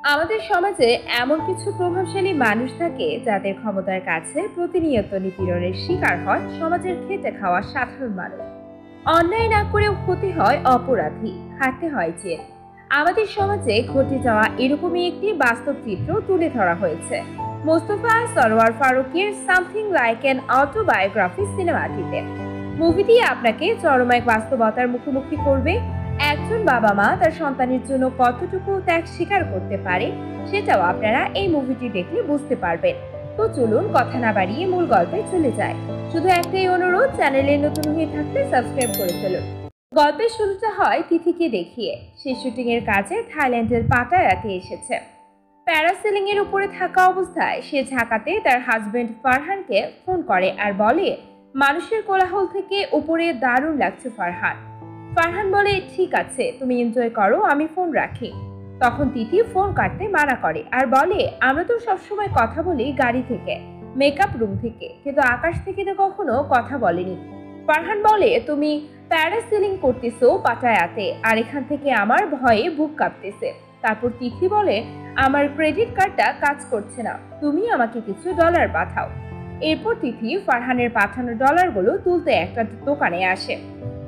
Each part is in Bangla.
আমাদের সমাজে এমন কিছু প্রভাবশালী মানুষ থাকে যাদের ক্ষমতার কাছে প্রতিনিয়ত নিপীড়নের শিকার হয় সমাজের খেটে খাওয়া সাধারণ মানুষ। অন্যায় না করেও হতে হয় অপরাধী, হারতে হয় জেল। আমাদের সমাজে ঘটে যাওয়া এরকমই একটি বাস্তব চিত্র তুলে ধরা হয়েছে মোস্তফা সরোয়ার ফারুকের সামথিং লাইক অ্যান অটোবায়োগ্রাফি সিনেমাটিতে। মুভিটি আপনাকে চরম এক বাস্তবতার মুখোমুখি করবে। একজন বাবা মা তার সন্তানের জন্য কতটুকু ত্যাগ স্বীকার করতে পারে সেটাও আপনারা এই মুভিটি দেখলে বুঝতে পারবেন। তো চলুন কথা না বাড়িয়ে মূল গল্পে চলে যায়। শুধু একটাই অনুরোধ, চ্যানেলে নতুন হয়ে থাকলে সাবস্ক্রাইব করে ফেলুন। গল্পের শুরুটা হয় তিথিকে দেখিয়ে। সে শুটিং এর কাজে থাইল্যান্ডের পাটায়াতে এসেছে। প্যারাসেলিং এর উপরে থাকা অবস্থায় সে ঢাকাতে তার হাজবেন্ড ফারহানকে ফোন করে আর বলে মানুষের কোলাহল থেকে উপরে দারুণ লাগছে ফারহান। ফারহান বলে ঠিক আছে, তুমি এনজয় করো, আমি ফোন রাখি। তখন তিথি ফোন কাটতে মানা করে আর বলে আমরা তো সবসময় কথা বলি গাড়ি থেকে, মেকআপ রুম থেকে, কিন্তু আকাশ থেকে তো কখনো কথা বলেনি। ফারহান বলে তুমি প্যারাসেলিং করতেছো পাটায়াতে, আর এখান থেকে আমার ভয়ে বুক কাঁপতেছে। তারপর তিথি বলে আমার ক্রেডিট কার্ডটা কাজ করছে না, তুমি আমাকে কিছু ডলার পাঠাও। এরপর তিথি ফারহানের পাঠানো ডলারগুলো তুলতে একটা দোকানে আসে।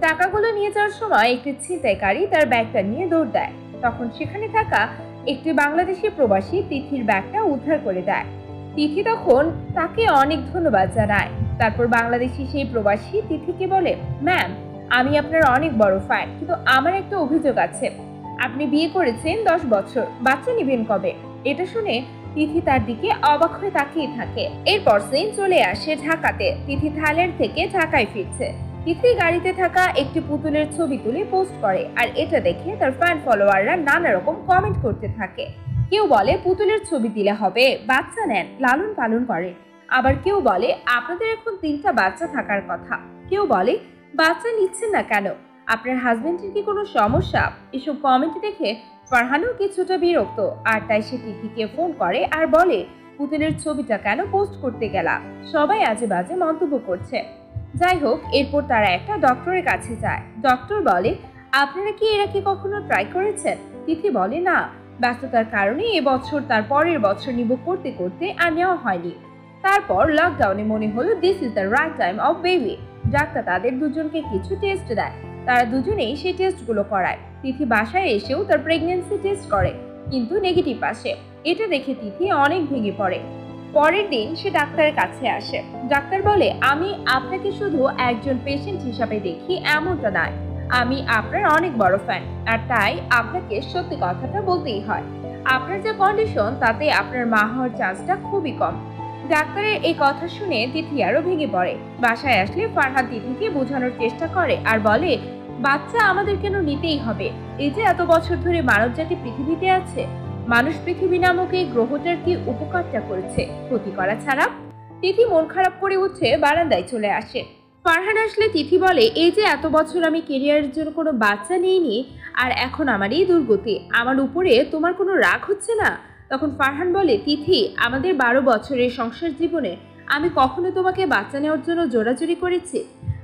টাকাগুলো নিয়ে যাওয়ার সময় একটি ছিনতাইকারী তার ব্যাগটা নিয়ে দৌড় দেয়। তখন সেখানে থাকা একটি বাংলাদেশি প্রবাসী তিথির ব্যাগটা উদ্ধার করে দেয়। তিথি তখন তাকে অনেক ধন্যবাদ জানায়। তারপর বাংলাদেশি সেই প্রবাসী তিথিকে বলে ম্যাম, আমি আপনার অনেক বড় ফ্যান, কিন্তু আমার একটা অভিযোগ আছে। আপনি বিয়ে করেছেন 10 বছর, বাচ্চা নেবেন কবে? এটা শুনে তিথি তার দিকে অবাক হয়ে তাকিয়ে থাকে। এরপর সিন চলে আসে ঢাকাতে। তিথি থাইল্যান্ড থেকে ঢাকায় ফিরছে। তিথি গাড়িতে থাকা একটি পুতুলের ছবি তুলে পোস্ট করে, আর এটা দেখে তার ফ্যান ফলোয়াররা নানা রকম কমেন্ট করতে থাকে। কেউ বলে পুতুলের ছবি দিলে হবে, বাচ্চা নেন, লালন পালন করেন। আবার কেউ বলে আপনাদের এখন 3টা বাচ্চা থাকার কথা। কেউ বলে বাচ্চা নিচ্ছেন না কেন, আপনার হাজবেন্ডের কি কোনো সমস্যা? এসব কমেন্ট দেখে ফারহানও কিছুটা বিরক্ত, আর তাই সে তিথিকে ফোন করে আর বলে পুতুলের ছবিটা কেন পোস্ট করতে গেলা? সবাই আজে বাজে মন্তব্য করছে। যাই হোক, এরপর তারা একটা ডক্টরের কাছে যায়। ডক্টর বলে আপনারা কি এর আগে কখনো ট্রাই করেছেন? তিথি বলে না, ব্যস্ততার কারণে এবছর তার পরের বছর নিব করতে করতে আর নেওয়া হয়নি। তারপর লকডাউনে মনে হলো this is the right time of baby. Doctor তাদের দুজনকে কিছু টেস্ট দেয়। তারা দুজনেই সেই টেস্টগুলো করায়। তিথি বাসায় এসেও তার প্রেগন্যান্সি টেস্ট করে, কিন্তু নেগেটিভ আসে। এটা দেখে তিথি অনেক ভেঙে পড়ে। পরের দিন সে ডাক্তারের কাছে আসে। ডাক্তার বলে আমি আপনাকে শুধু একজন পেশেন্ট হিসাবে দেখি এমনটা নয়, আমি আপনার অনেক বড় ফ্যান, আর তাই আপনাকে সত্যি কথাটা বলতেই হয়। আপনার যে কন্ডিশন তাতে আপনার মা হওয়ার চান্সটা খুবই কম। ডাক্তারের এই কথা শুনে তিথি আরো ভেঙে পড়ে। বাসায় আসলে ফারহান তিথিকে বোঝানোর চেষ্টা করে আর বলে বাচ্চা আমাদের কেন নিতেই হবে? এই যে এত বছর ধরে মানব জাতি পৃথিবীতে আছে, মানুষ পৃথিবী নামক এই গ্রহটার কি উপকারটা করেছে, ক্ষতি করা ছাড়া? তিথি মন খারাপ করে উঠে বারান্দায় চলে আসে। ফারহান আসলে তিথি বলে এই যে এত বছর আমি কেরিয়ারের জন্য কোনো বাচ্চা নিইনি, আর এখন আমার এই দুর্গতি, আমার উপরে তোমার কোনো রাগ হচ্ছে না? তখন ফারহান বলে তিথি, আমাদের 12 বছরের সংসার জীবনে আমি কখনো তোমাকে বাচ্চা নেওয়ার জন্য জোরাজুরি করেছি?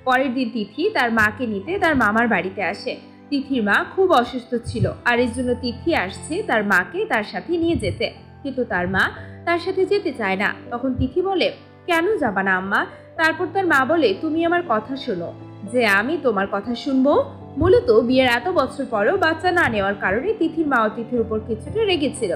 পরের দিন তিথি তার মাকে নিতে তার মামার বাড়িতে আসে। তিথির মা খুব অসুস্থ ছিল, আর এর জন্য তিথি আসছে তার মাকে তার সাথে নিয়ে যেতে, কিন্তু তার মা তার সাথে যেতে চায় না। তখন তিথি বলে কেন যাবা না আম্মা? তারপর তার মা বলে তুমি আমার কথা শোনো, যে আমি তোমার কথা শুনবো? মূলত বিয়ের এত বছর পরেও বাচ্চা না নেওয়ার কারণে তিথির মা ও তিথির উপর কিছুটা রেগেছিল।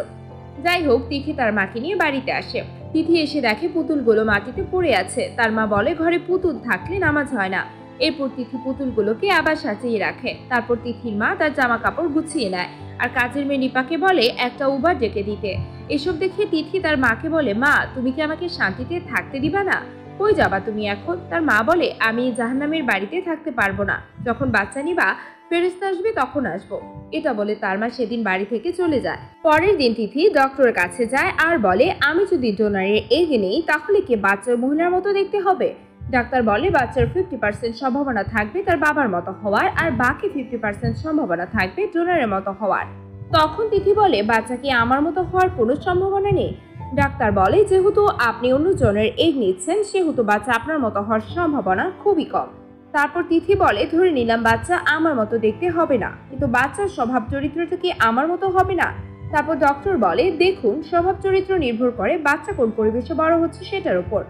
যাই হোক, তিথি তার মাকে নিয়ে বাড়িতে আসে। তিথি এসে দেখে পুতুলগুলো মাটিতে পড়ে আছে। তার মা বলে ঘরে পুতুল থাকলে নামাজ হয় না। এরপর তিথি পুতুলগুলোকে আবার সাজিয়ে রাখে। তারপর তিথির মা তার জামা কাপড় গুছিয়ে নেয়, আর কাজের মেয়ে নিপাকে বলে একটা উবার ডেকে দিতে। এসব দেখে তিথি তার মাকে বলে মা, তুমি কি আমাকে শান্তিতে থাকতে দিবা না? কই যাবা তুমি এখন? তার মা বলে আমি জাহান্নামের বাড়িতে থাকতে পারবো না, যখন বাচ্চা নিবা ফেরেশতা আসবে তখন আসবো। এটা বলে তার মা সেদিন বাড়ি থেকে চলে যায়। পরের দিন তিথি ডক্টরের কাছে যায় আর বলে আমি যদি ডোনারের এগ নেই তাহলে কি বাচ্চার মহিলার মতো দেখতে হবে? ডাক্তার বলে বাচ্চার 50% সম্ভাবনা থাকবে তার বাবার মতো হওয়ার, আর বাকি 50% সম্ভাবনা থাকবে ডোনারের মতো হওয়ার। তখন তিথি বলে বাচ্চা কি আমার মতো হওয়ার কোনো সম্ভাবনা নেই? ডাক্তার বলে যেহেতু আপনি অন্যজনের এগ নিচ্ছেন সেহেতু বাচ্চা আপনার মতো হওয়ার সম্ভাবনা খুবই কম। তারপর তিথি বলে ধরে নিলাম বাচ্চা আমার মতো দেখতে হবে না, কিন্তু বাচ্চার স্বভাব চরিত্রটা কি আমার মতো হবে না? তারপর ডক্টর বলে, দেখুন স্বভাব চরিত্র নির্ভর করে বাচ্চা কোন পরিবেশে বড় হচ্ছে সেটার উপর।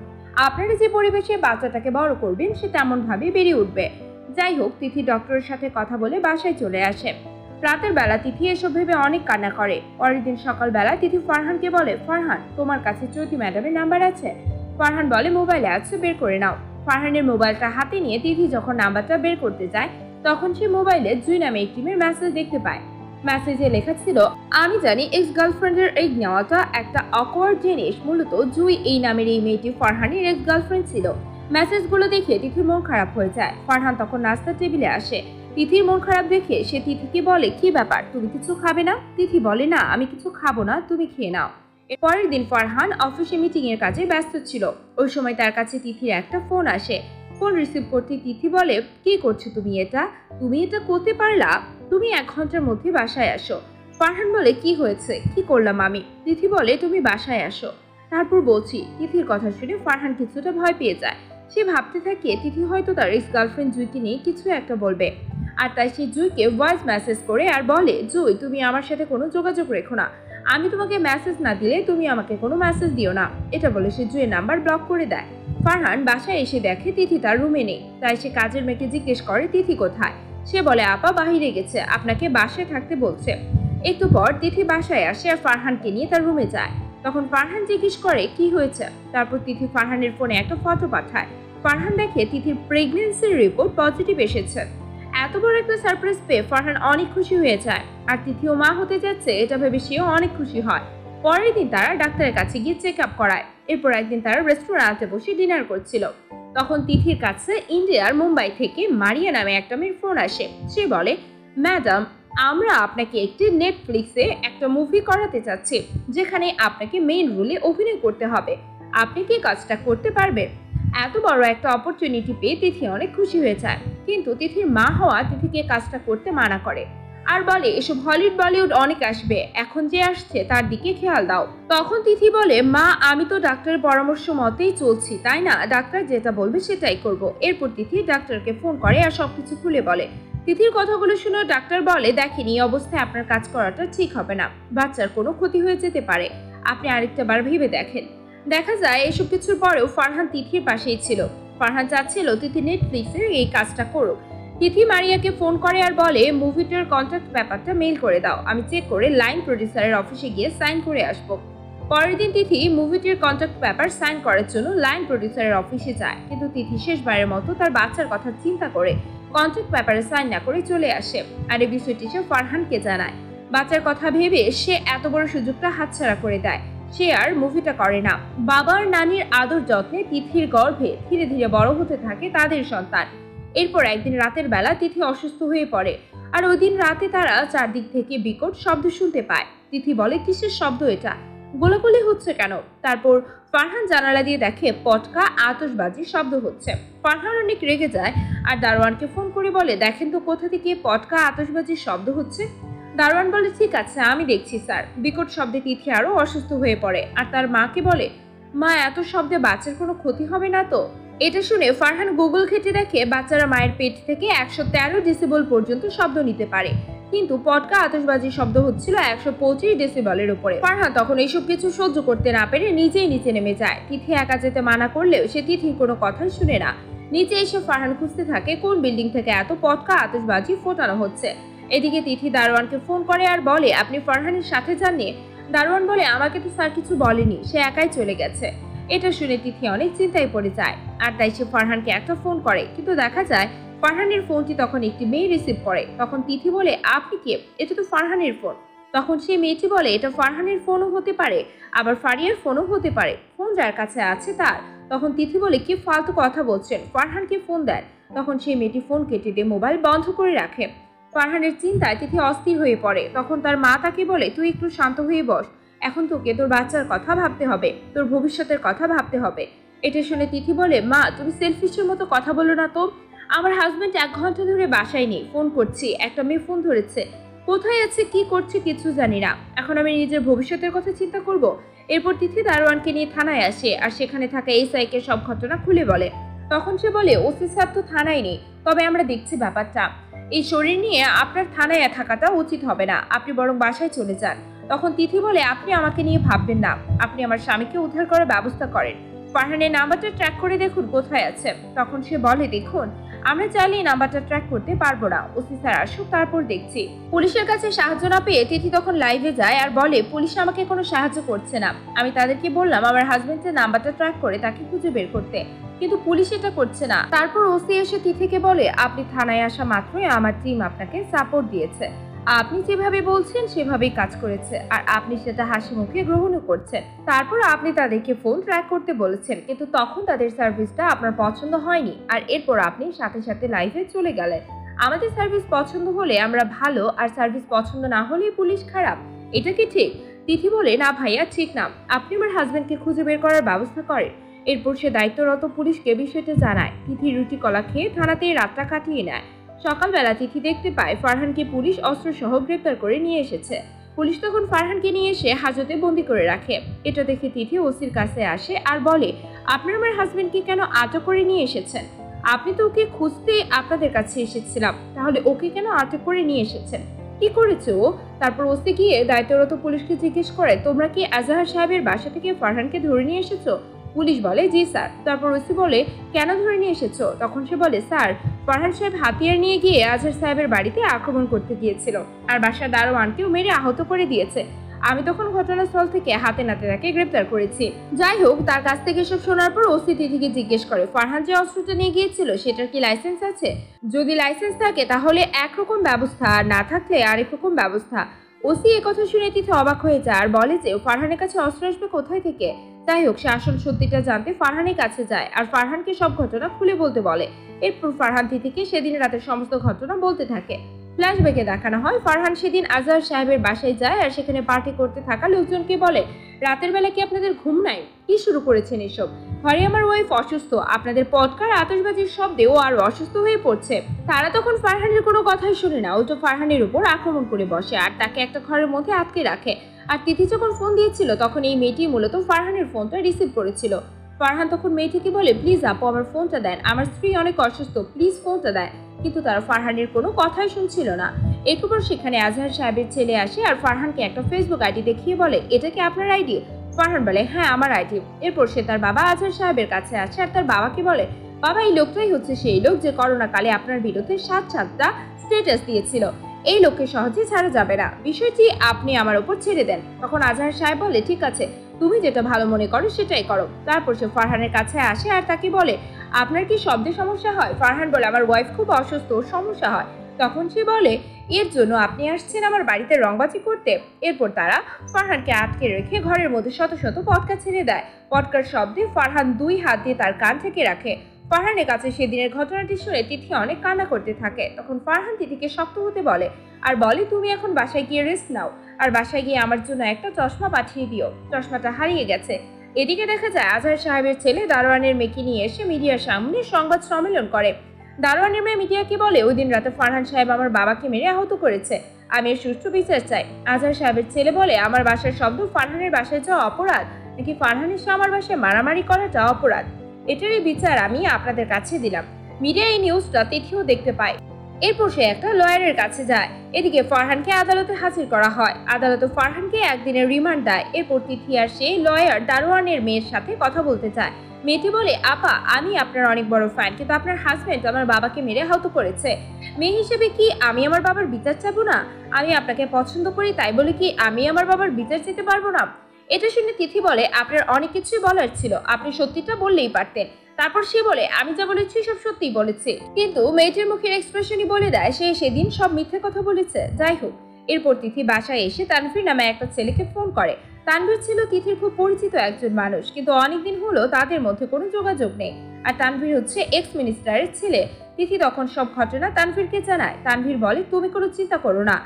আপনারা যে পরিবেশে বাচ্চাটাকে বড় করবেন সে তেমন ভাবে বেড়ে উঠবে। যাই হোক, তিথি ডক্টরের সাথে কথা বলে বাসায় চলে আসে। রাতের বেলা তিথি এসব ভেবে অনেক কান্না করে। পরের দিন সকালবেলা তিথি ফারহানকে বলে, ফারহান, তোমার কাছে চৈতি ম্যাডামের নাম্বার আছে? ফারহান বলে, মোবাইলে আছে, বের করে নাও। ফারহানের মোবাইলটা হাতে নিয়ে তিথি যখন নাম্বারটা বের করতে যায় তখন সে মোবাইলে জুই নামে একটি মেয়ের মেসেজ দেখতে পায়। মেসেজে লেখা ছিল, আমি জানি এক্স গার্লফ্রেন্ডের এই নেওয়াটা একটা অকওয়ার্ড জিনিস, মূলত জুই এই নামের এই মেয়েটি ফারহানের এক্স গার্লফ্রেন্ড ছিল। মেসেজগুলো দেখে তিথির মন খারাপ হয়ে যায়। ফারহান তখন নাস্তার টেবিলে আসে। তিথির মন খারাপ দেখে সে তিথিকে বলে, কি ব্যাপার, তুমি কিছু খাবে না? তিথি বলে, না আমি কিছু খাবো না, তুমি খেয়ে নাও। পরের দিন ফারহান অফিসে মিটিং এর কাজে ব্যস্ত ছিল। ওই সময় তার কাছে তিথির একটা ফোন আসে। ফোন রিসিভ করতে তিথি বলে, কি করছো তুমি এটা করতে পারলা? তুমি 1 ঘন্টার মধ্যে বাসায় আসো। ফারহান বলে, কি হয়েছে, কি করলাম আমি? তিথি বলে, তুমি বাসায় আসো, তারপর বলছি। তিথির কথা শুনে ফারহান কিছুটা ভয় পেয়ে যায়। সে ভাবতে থাকে তিথি হয়তো তার এক্স গার্লফ্রেন্ড জুইকে নিয়ে কিছু একটা বলবে। আর তাই সে জুইকে ভয়েস মেসেজ করে আর বলে, জুই, তুমি আমার সাথে কোনো যোগাযোগ রেখো না, আমি তোমাকে মেসেজ না দিলে তুমি আমাকে কোনো মেসেজ দিও না। এটা বলে সে জুইয়ের নাম্বার ব্লক করে দেয়। ফারহান বাসায় এসে দেখে তিথি তার রুমে নেই। তাই সে কাজের মেয়েকে জিজ্ঞেস করে, তিথি কোথায়? সে বলে, আপা বাহিরে গেছে, আপনাকে বাসায় থাকতে বলছে। একটু পর তিথি বাসায় আসে আর ফারহানকে নিয়ে তার রুমে যায়। তখন ফারহান জিজ্ঞেস করে, কি হয়েছে? তারপর তিথি ফারহানের ফোনে একটা ফটো পাঠায়। ফারহান দেখে তিথির প্রেগন্যান্সির রিপোর্ট পজিটিভ এসেছে। এত বড় একটা সারপ্রাইজ পেয়ে ফারহান অনেক খুশি হয়ে যায়। আর তিথিও মা হতে যাচ্ছে এটা ভেবে সেও অনেক খুশি হয়। পরের দিন তারা ডাক্তারের কাছে গিয়ে চেক আপ করায়। এরপর একদিন তারা রেস্টুরেন্টে বসে ডিনার করছিল। তখন তিথির কাছে ইন্ডিয়ার মুম্বাই থেকে মারিয়া নামে একটা মেয়ের ফোন আসে। সে বলে, ম্যাডাম, আমরা আপনাকে একটি নেটফ্লিক্সে একটা মুভি করাতে চাচ্ছি, যেখানে আপনাকে মেইন রোলে অভিনয় করতে হবে। আপনি কি কাজটা করতে পারবেন? এত বড় একটা অপরচুনিটি পেয়ে তিথি অনেক খুশি হয়ে যায়। কিন্তু তিথির মা হওয়া তিথিকে কাজটা করতে মানা করে আর বলে, এসব হলিউড বলিউড অনেক আসবে, এখন যে আসছে তার দিকে খেয়াল দাও। তখন তিথি বলে, মা, আমি তো ডাক্তারের পরামর্শ মতেই চলছি, তাই না? ডাক্তার যেটা বলবে সেটাই করব। এরপর তিথি ডাক্তারকে ফোন করে আর সবকিছু খুলে বলে। তিথির কথাগুলো শুনে ডাক্তার বলে, দেখেন এই অবস্থায় আপনার কাজ করাটা ঠিক হবে না, বাচ্চার কোনো ক্ষতি হয়ে যেতে পারে, আপনি আরেকটা বার ভেবে দেখেন। দেখা যায় এসব কিছুর পরেও ফারহান তিথির পাশেই ছিল। ফারহান চাচ্ছিল তিথি নেটফ্লিক্সে এই কাজটা করুক। তিথি মারিয়াকে ফোন করে আর বলে, মুভিটার কন্ট্রাক্ট ব্যাপারটা মেইল করে দাও, আমি চেক করে লাইন প্রডিউসারের অফিসে গিয়ে সাইন করে আসবো। পরের দিন তিথি মুভিটির কন্ট্রাক্ট পেপার সাইন করার জন্য লাইন প্রডিউসারের অফিসে যায়। কিন্তু তিথি শেষবারের মতো তার বাচ্চার কথা চিন্তা করে কন্ট্রাক্ট পেপারে সাইন না করে চলে আসে। আর এই বিষয়টি সে ফারহানকে জানায়। বাচ্চার কথা ভেবে সে এত বড় সুযোগটা হাতছাড়া করে দেয়। সে আর মুভিটা করে না। বাবার নানির আদর যত্নে তিথির গর্ভে ধীরে ধীরে বড় হতে থাকে তাদের সন্তান। এরপর একদিন রাতের বেলা তিথি অসুস্থ হয়ে পড়ে। আর ওই দিন রাতে তারা চারদিক থেকে বিকট শব্দ শুনতে পায়। তিথি বলে, কিসের শব্দ এটা? গোলাগুলি হচ্ছে কেন? তারপর ফারহান জানালা দিয়ে দেখে পটকা আতশবাজির শব্দ হচ্ছে। ফারহান অনেক রেগে যায় আর দারোয়ানকে ফোন করে বলে, দেখেন তো কোথা থেকে পটকা আতশবাজির শব্দ হচ্ছে। দারোয়ান বলে, ঠিক আছে, আমি দেখছি স্যার। বিকট শব্দে তিথি আরো অসুস্থ হয়ে পড়ে আর তার মাকে বলে, মা, এত শব্দে বাচ্চার কোনো ক্ষতি হবে না তো? এটা শুনে ফারহান গুগল ঘেঁটে দেখে বাচ্চারা মায়ের পেট থেকে 113 ডেসিবল পর্যন্ত শব্দ নিতে পারে, কিন্তু পটকা আতশবাজির শব্দ হচ্ছিল 125 ডেসিবলের উপরে। ফারহান তখন এইসব কিছু সহ্য করতে না পেরে নিজেই নিচে নেমে যায়। তিথি একা যেতে মানা করলেও সে তিথির কোনো কথাই শুনে না। নিচে এসে ফারহান খুঁজতে থাকে কোন বিল্ডিং থেকে এত পটকা আতশবাজি ফোটানো হচ্ছে। এদিকে তিথি দারোয়ানকে ফোন করে আর বলে, আপনি ফারহানের সাথে যাননি? দারোয়ান বলে, আমাকে তো স্যার কিছু বলেনি, সে একাই চলে গেছে। এটা শুনে তিথি অনেক চিন্তায় পড়ে যায় আর তাই সে ফারহানকে একটা ফোন করে, কিন্তু দেখা যায় ফারহানের ফোনটি তখন একটি মেয়ে রিসিভ করে। তখন তিথি বলে, আপনি কে? এটা তো ফারহানের ফোন। তখন সেই মেয়েটি বলে, এটা ফারহানের ফোনও হতে পারে, আবার ফারিয়ার ফোনও হতে পারে, ফোন যার কাছে আছে তার। তখন তিথি বলে, কি ফালতু কথা বলছেন, ফারহানকে ফোন দেন। তখন সেই মেয়েটি ফোন কেটে দিয়ে মোবাইল বন্ধ করে রাখে। ফারহানের চিন্তায় তিথি অস্থির হয়ে পড়ে। তখন তার মা তাকে বলে, তুই একটু শান্ত হয়ে বস, এখন তোকে তোর বাচ্চার কথা ভাবতে হবে, তোর ভবিষ্যতের কথা ভাবতে হবে। এটা শুনে তিথি বলে, মা, তুমি সেলফিশের মতো কথা বলো না তো। আমার হাজবেন্ড 1 ঘন্টা ধরে বাসায় নেই, ফোন করছি, একটা মেয়ে ফোন ধরেছে, কোথায় আছে কি করছে কিছু জানি না, এখন আমি নিজের ভবিষ্যতের কথা চিন্তা করব। এরপর তিথি দারোয়ানকে নিয়ে থানায় আসে আর সেখানে থাকা এসআইকে সব ঘটনা খুলে বলে। তখন সে বলে, ওসি স্যার তো থানায় নেই, তবে আমরা দেখছি ব্যাপারটা। এই শরীর নিয়ে আপনার থানায় থাকাটা উচিত হবে না, আপনি বরং বাসায় চলে যান। তখন তিথি বলে, আপনি আমাকে নিয়ে ভাববেন না, আপনি আমার স্বামীকে উদ্ধার করার ব্যবস্থা করেন। ফারহানের নাম্বারটা ট্র্যাক করে দেখুন কোথায় আছে। তখন সে বলে, দেখুন আমরা চাইলে এই নাম্বারটা ট্র্যাক করতে পারবো না, ওসি স্যার আসুক তারপর দেখছি। পুলিশের কাছে সাহায্য না পেয়ে তিথি তখন লাইভে যায় আর বলে, পুলিশ আমাকে কোনো সাহায্য করছে না। আমি তাদেরকে বললাম আমার হাজবেন্ডের নাম্বারটা ট্র্যাক করে তাকে খুঁজে বের করতে, কিন্তু পুলিশ এটা করছে না। তারপর ওসি এসে তিথিকে বলে, আপনি থানায় আসা মাত্রই আমার টিম আপনাকে সাপোর্ট দিয়েছে, আপনি যেভাবে বলছেন সেভাবেই কাজ করেছে, আর আপনি সেটা হাসি মুখে গ্রহণও করছেন। তারপর আপনি তাদেরকে ফোন ট্র্যাক করতে বলেছেন, কিন্তু তখন তাদের সার্ভিসটা আপনার পছন্দ হয়নি, আর এরপর আপনি সাথে সাথে লাইভে চলে গেলেন। আমাদের সার্ভিস পছন্দ হলে আমরা ভালো, আর সার্ভিস পছন্দ না হলেই পুলিশ খারাপ, এটা কি ঠিক? তিথি বলে, না ভাইয়া ঠিক না, আপনি আমার হাজবেন্ডকে খুঁজে বের করার ব্যবস্থা করেন। এরপর সে দায়িত্বরত পুলিশকে বিষয়টা জানায়। তিথি রুটি কলা খেয়ে থানাতেই রাতটা কাটিয়ে নেয়। সকালবেলা তিথি দেখতে পায় ফারহানকে পুলিশ অস্ত্রসহ গ্রেপ্তার করে নিয়ে এসেছে। পুলিশ তখন ফারহানকে নিয়ে এসে হাজতে বন্দি করে রাখে। এটা দেখে তিথি ওসির কাছে আসে আর বলে, আপনার আমার হাজবেন্ডকে কেন আটক করে নিয়ে এসেছেন? আপনি তো ওকে খুঁজতে আপনাদের কাছে এসেছিলাম, তাহলে ওকে কেন আটক করে নিয়ে এসেছেন? কি করেছে ও? তারপর ওসি গিয়ে দায়িত্বরত পুলিশকে জিজ্ঞেস করে, তোমরা কি আজহার সাহেবের বাসা থেকে ফারহানকে ধরে নিয়ে এসেছো? পুলিশ বলে, জি স্যার। তারপর ওসি বলে, কেন ধরে নিয়ে এসেছো? তখন সে বলে, স্যার ফারহান সাহেব হাতিয়ার নিয়ে গিয়ে আজহার সাহেবের বাড়িতে আক্রমণ করতে গিয়েছিল, আর বাসার দারোয়ানকেও মেরে আহত করে দিয়েছে। আমি তখন ঘটনাস্থল থেকে হাতে নাতে তাকে গ্রেপ্তার করেছি। যাই হোক, তার কাছ থেকে সব শোনার পর ওসি তিথিকে জিজ্ঞেস করে, ফারহান যে অস্ত্রটা নিয়ে গিয়েছিল সেটার কি লাইসেন্স আছে? যদি লাইসেন্স থাকে তাহলে একরকম ব্যবস্থা, আর না থাকলে আরেক রকম ব্যবস্থা। ওসি একথা শুনে তিথি অবাক হয়ে যায় আর বলে যে ফারহানের কাছে অস্ত্র আসবে কোথায় থেকে। যাই হোক, সে আসল সত্যিটা জানতে ফারহানের কাছে যায় আর ফারহানকে সব ঘটনা খুলে বলতে বলে। এরপর ফারহান তিথিকে সেদিন রাতের সমস্ত ঘটনা বলতে থাকে। ফ্ল্যাশব্যাকে দেখানো হয় ফারহান সেদিন আজহার সাহেবের বাসায় যায় আর সেখানে পার্টি করতে থাকা লোকজনকে বলে, রাতের বেলা কি আপনাদের ঘুম নাই? কি শুরু করেছেন এসব? ঘরে আমার ওয়াইফ অসুস্থ, আপনাদের পটকার আতশবাজির শব্দে ও আরো অসুস্থ হয়ে পড়ছে। তারা তখন ফারহানের কোনো কথাই শুনে না, উল্টো ফারহানের উপর আক্রমণ করে বসে আর তাকে একটা ঘরের মধ্যে আটকে রাখে। আর তিথি যখন ফোন দিয়েছিল তখন এই মেয়েটি মূলত ফারহানের ফোনটা রিসিভ করেছিল। ফারহান তখন মেয়েটিকে বলে, প্লিজ আপু আমার ফোনটা দেন, আমার স্ত্রী অনেক অসুস্থ, প্লিজ ফোনটা দেন। কিন্তু তারা ফারহানের কোনো কথাই শুনছিল না। এরপর সেখানে আজহার সাহেবের ছেলে আসে আর ফারহানকে একটা ফেসবুক আইডি দেখিয়ে বলে, এটা কি আপনার আইডি? ফারহান বলে, হ্যাঁ আমার আইডি। এরপর সে তার বাবা আজহার সাহেবের কাছে আসে আর তার বাবাকে বলে, বাবা এই লোকটাই হচ্ছে সেই লোক যে করোনাকালে আপনার বিরুদ্ধে 7-7টা স্ট্যাটাস দিয়েছিল। এই লোককে সহজে ছাড়া যাবে না, বিষয়টি আপনি আমার উপর ছেড়ে দেন। তখন আজহার সাহেব বলে, ঠিক আছে, তুমি যেটা ভালো মনে করো সেটাই করো। তারপর সে ফারহানের কাছে আসে আর তাকে বলে, আপনার কি শব্দে সমস্যা হয়? ফারহান বলে, আমার ওয়াইফ খুব অসুস্থ, সমস্যা হয়। তখন সে বলে, এর জন্য আপনি আসছেন আমার বাড়িতে রংবাজি করতে? এরপর তারা ফারহানকে আটকে রেখে ঘরের মধ্যে শত শত পটকা ছেড়ে দেয়। পটকার শব্দে ফারহান 2 হাত দিয়ে তার কান থেকে রাখে। ফারহানের কাছে সেদিনের ঘটনাটি শুনে তিথি অনেক কান্না করতে থাকে। তখন ফারহান তিথিকে শক্ত হতে বলে আর বলে, তুমি এখন বাসায় গিয়ে রেস্ট নাও, আর বাসায় গিয়ে আমার জন্য একটা চশমা পাঠিয়ে দিও, চশমাটা হারিয়ে গেছে। এদিকে দেখা যায় আজহার সাহেবের ছেলে দারোয়ানের মেয়েকে নিয়ে এসে মিডিয়ার সামনে সংবাদ সম্মেলন করে। দারোয়ানের মেয়ে মিডিয়াকে বলে, ওই দিন রাতে ফারহান সাহেব আমার বাবাকে মেরে আহত করেছে, আমি এর সুষ্ঠু বিচার চাই। আজহার সাহেবের ছেলে বলে, আমার বাসার শব্দ ফারহানের বাসায় যাওয়া অপরাধ, নাকি ফারহানের সাথে আমার বাসায় মারামারি করাটা অপরাধ? এটারই বিচার আমি আপনাদের কাছে দিলাম। মিডিয়া এই নিউজটা তিথিও দেখতে পায়। এরপর সে একটা লয়ারের কাছে যায়। এদিকে ফারহানকে আদালতে হাজির করা হয়। আদালতে ফারহানকে একদিনের রিমান্ড দেয়। এরপর তিথি আর সেই লয়ার দারোয়ানের মেয়ের সাথে কথা বলতে চায়। মেয়েটি বলে, আপা আমি আপনার অনেক বড় ফ্যান, কিন্তু আপনার হাজবেন্ড আমার বাবাকে মেরে আহত করেছে। মেয়ে হিসেবে কি আমি আমার বাবার বিচার চাবো না? আমি আপনাকে পছন্দ করি, তাই বলে কি আমি আমার বাবার বিচার চেতে পারবো না? এটা শুনে তিথি বলে, আপনার অনেক কিছুই বলার ছিল, আপনি সত্যিটা বললেই পারতেন। তারপর সে বলে, আমি যা বলেছি সব সত্যিই বলেছি। কিন্তু মেয়েটির মুখের এক্সপ্রেশনই বলে দেয় সে সেদিন সব মিথ্যে কথা বলেছে। যাই হোক, এরপর তিথি বাসায় এসে তানভীর নামে একটা ছেলেকে ফোন করে। তানভীর ছিল তিথির খুব পরিচিত একজন মানুষ, কিন্তু অনেকদিন হলো তাদের মধ্যে কোনো যোগাযোগ নেই। আর তানভীর হচ্ছে এক্স মিনিস্টারের ছেলে। তিথি তখন সব ঘটনা তানভীরকে জানায়। তানভীর বলে, তুমি কোনো চিন্তা করো না,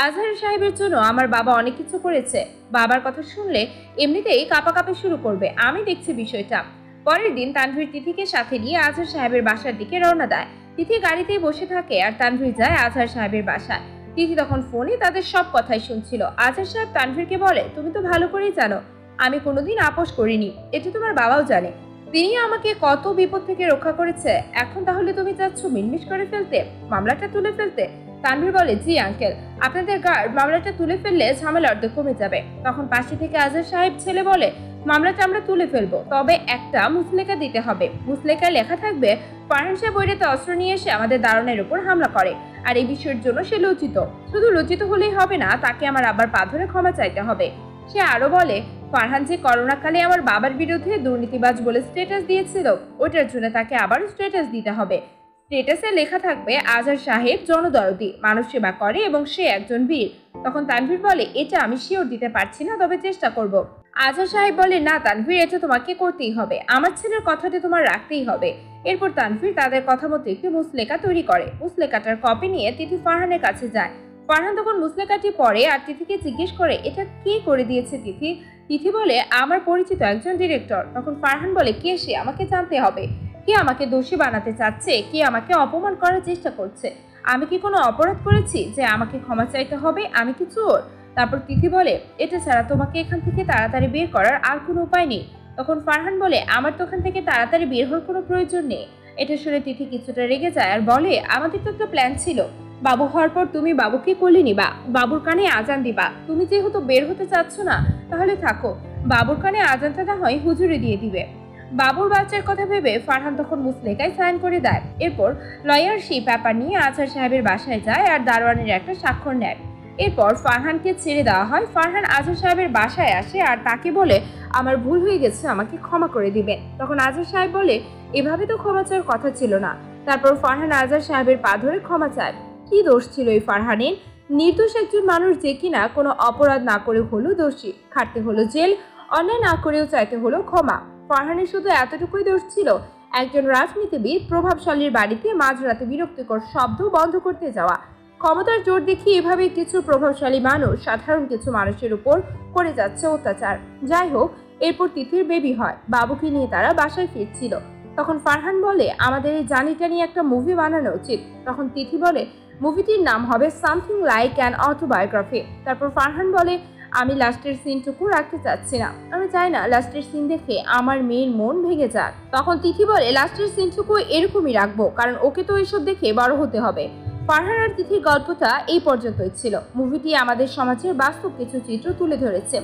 আজহার সাহেবের জন্য আমার বাবা অনেক কিছু করেছে। বাবার কথা শুনলে এমনিতেই কাঁপাকাঁপি শুরু করবে, আমি দেখছি বিষয়টা। পরের দিন তানভীর তিথিকে সাথে নিয়ে আজহার সাহেবের বাসার দিকে রওনা দেয়। তিথি গাড়িতেই বসে থাকে আর তানভীর যায় আজহার সাহেবের বাসায়। তিথি তখন ফোনে তাদের সব কথাই শুনছিল। আজহার সাহেব তানভীরকে বলে, তুমি তো ভালো করেই জানো আমি কোনোদিন আপোষ করিনি, এটা তোমার বাবাও জানে। তিনি আমাকে কত বিপদ থেকে রক্ষা করেছে, এখন তাহলে তুমি চাচ্ছ মিলমিশ করে ফেলতে, মামলাটা তুলে ফেলতে? তানভীর বলে, জি আঙ্কেল, আপনাদের গার্ড মামলাটা তুলে ফেললে ঝামেলা অর্ধেক কমে যাবে। তখন পাশে থেকে আজহার সাহেব ছেলে বলে, মামলাটা আমরা তুলে ফেলবো, তবে একটা মুচলেকা দিতে হবে। মুচলেকায় লেখা থাকবে ফারহান সাহেব ওই রাতে অস্ত্র নিয়ে এসে আমাদের দারোয়ানের উপর হামলা করে, আর এই বিষয়ের জন্য সে লজ্জিত। শুধু লজ্জিত হলেই হবে না, তাকে আমার আব্বার পা ধরে ক্ষমা চাইতে হবে। সে আরো বলে, ফারহান যে করোনাকালে আমার বাবার বিরুদ্ধে দুর্নীতিবাজ বলে স্ট্যাটাস দিয়েছিল, ওইটার জন্য তাকে আবারও স্ট্যাটাস দিতে হবে। স্ট্যাটাসে লেখা থাকবে আজহার সাহেব জনদরদি, মানুষ সেবা করে এবং সে একজন বীর। তখন তানভীর বলে, এটা আমি শিওর দিতে পারছি না, তবে চেষ্টা করব। আজহার সাহেব বলে, না তানভীর, এটা তোমাকে করতেই হবে, আমার ছেলের কথাটা তোমার রাখতেই হবে। এরপর তানভীর তাদের কথা মতো একটি মুচলেকা তৈরি করে। মুচলেকাটার কপি নিয়ে তিথি ফারহানের কাছে যায়। ফারহান তখন মুচলেকাটি পড়ে আর তিথিকে জিজ্ঞেস করে, এটা কে করে দিয়েছে তিথি? তিথি বলে, আমার পরিচিত একজন ডিরেক্টর। তখন ফারহান বলে, কে সে? আমাকে জানতে হবে। কে আমাকে দোষী বানাতে চাচ্ছে? কে আমাকে অপমান করার চেষ্টা করছে? আমি কি কোনো অপরাধ করেছি যে আমাকে ক্ষমা চাইতে হবে? আমি কি চোর? তারপর তিথি বলে, এটা ছাড়া তোমাকে এখান থেকে তাড়াতাড়ি বের করার আর কোনো উপায় নেই। তখন ফারহান বলে, আমার তো ওখান থেকে তাড়াতাড়ি বের হওয়ার কোনো প্রয়োজন নেই। এটা শুনে তিথি কিছুটা রেগে যায় আর বলে, আমাদের তো একটা প্ল্যান ছিল। বাবু হওয়ার পর তুমি বাবুকে কোলে নিবা, বাবুর কানে আজান দিবা। তুমি যেহেতু বের হতে চাচ্ছ না, তাহলে থাকো। বাবুর কানে আজানটা না হয় হুজুরে দিয়ে দিবে। বাবুর বাচ্চার কথা ভেবে ফারহান তখন মুচলেকায় সাইন করে দেয়। এরপর লয়ার সেই পেপার নিয়ে আজহার সাহেবের বাসায় যায় আর দারোয়ানের একটা স্বাক্ষর নেয়। এরপর ফারহানকে ছেড়ে দেওয়া হয়। ফারহান আজহার সাহেবের বাসায় আসে আর তাকে বলে, আমার ভুল হয়ে গেছে, আমাকে ক্ষমা করে দিবেন। তখন আজহার সাহেব বলে, এভাবে তো ক্ষমা চাওয়ার কথা ছিল না। তারপর ফারহান আজহার সাহেবের পা ধরে ক্ষমা চায়। কি দোষ ছিল এই ফারহানের? নির্দোষ একজন মানুষ যে কিনা কোনো অপরাধ না করে হলো দোষী, খাটতে হলো জেল, অন্যায় না করেও চাইতে হলো ক্ষমা। ফারহানের শুধু এতটুকুই দোষ ছিল, একজন রাজনীতিবিদ প্রভাবশালীর বাড়িতে মাঝরাতে বিরক্তিকর শব্দ বন্ধ করতে যাওয়া। ক্ষমতার জোর দেখিয়ে এভাবে কিছু প্রভাবশালী মানুষ সাধারণ কিছু মানুষের উপর করে যাচ্ছে অত্যাচার। যাই হোক, এরপর তিথির বেবি হয়। বাবুকে নিয়ে তারা বাসায় ফিরছিল। তখন ফারহান বলে, আমাদের এই জানিটা নিয়ে একটা মুভি বানানো উচিত। তখন তিথি বলে, মুভিটির নাম হবে সামথিং লাইক অ্যান অটোবায়োগ্রাফি। তারপর ফারহান বলে, আমি লাস্টের সিনটুকু রাখতে চাচ্ছি না, আমি চাই না লাস্টের সিন দেখে আমার মেয়ের মন ভেঙে যাক। তখন তিথি বলে, লাস্টের সিনটুকু এরকমই রাখবো, কারণ ওকে তো এসব দেখে বড় হতে হবে। ফারহান আর তিথির গল্পটা এই পর্যন্তই ছিল। মুভিটি আমাদের সমাজের বাস্তব কিছু চিত্র তুলে ধরেছে।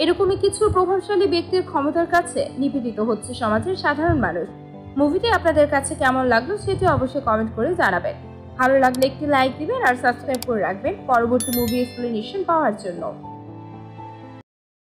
এরকমই কিছু প্রভাবশালী ব্যক্তির ক্ষমতার কাছে নিপীড়িত হচ্ছে সমাজের সাধারণ মানুষ। মুভিটি আপনাদের কাছে কেমন লাগলো সেটি অবশ্যই কমেন্ট করে জানাবেন। ভালো লাগলে একটি লাইক দিবেন আর সাবস্ক্রাইব করে রাখবেন পরবর্তী মুভি এক্সপ্লেনেশন পাওয়ার জন্য।